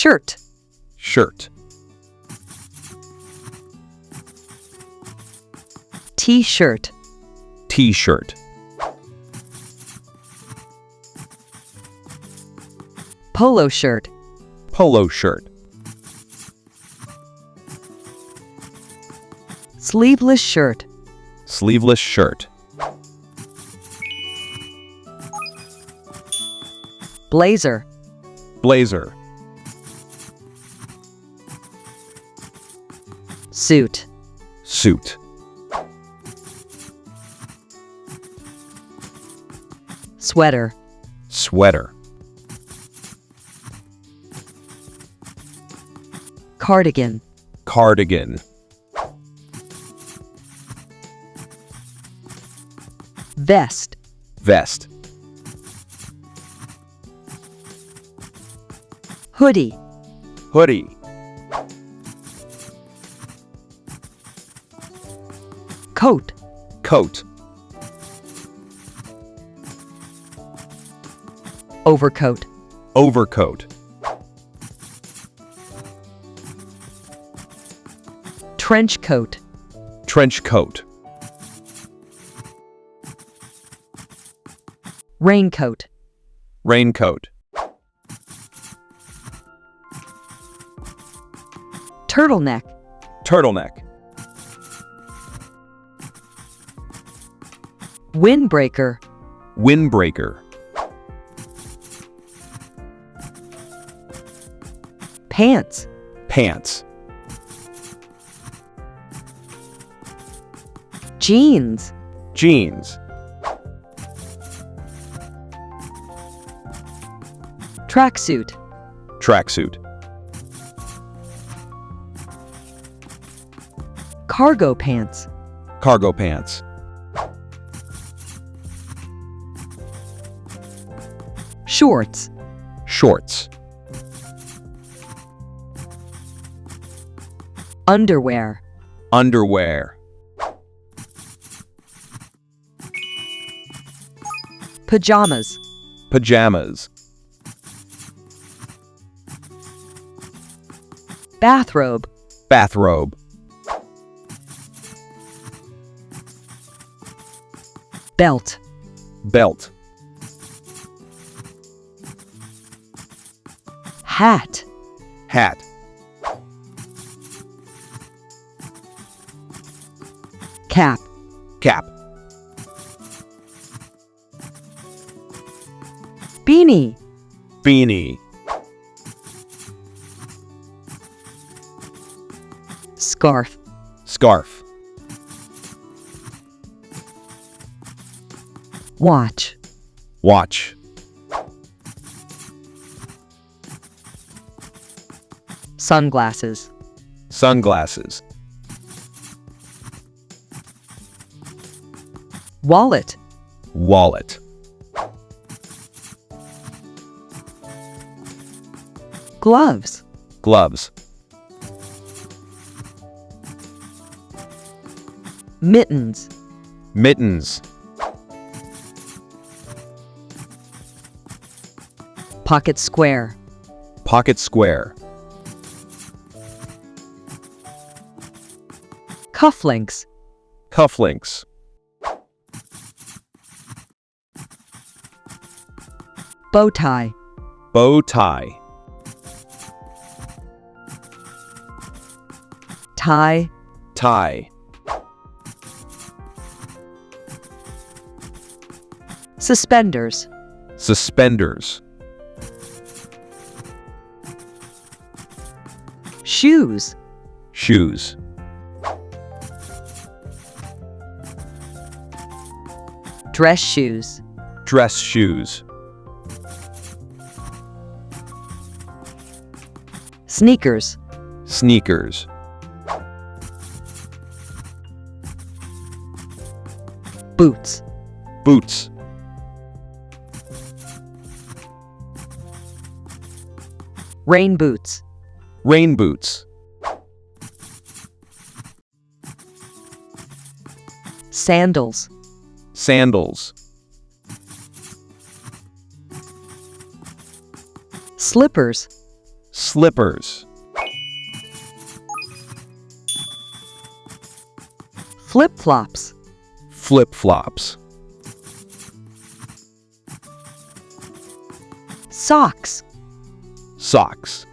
Shirt. shirt, T-shirt. t-shirt, Polo shirt. polo shirt, Sleeveless shirt. sleeveless shirt, Blazer. blazer, Suit. suit, Sweater. sweater, Cardigan. cardigan, Vest. vest, Hoodie. hoodie, Coat. coat, Overcoat. overcoat, Trench coat. trench coat, Raincoat. raincoat, Turtleneck. turtleneck, Windbreaker. windbreaker, Pants. pants, Jeans. jeans, Tracksuit. tracksuit, Cargo pants. cargo pants, Shorts. shorts, Underwear. underwear, Pajamas. pajamas, Bathrobe. bathrobe, Belt. belt, Hat. hat, Cap. cap, Beanie. beanie, Scarf. scarf, Watch. watch, Sunglasses. sunglasses, Wallet. wallet, Gloves. gloves, Mittens. mittens, Pocket square. pocket square, Cufflinks. cufflinks, Bow tie. bow tie, Tie. tie, Suspenders. suspenders, Shoes. shoes, Dress shoes. dress shoes, Sneakers. sneakers, Boots. boots, Rain boots. rain boots, Sandals. sandals, Slippers. slippers, flip-flops, flip-flops, socks, socks,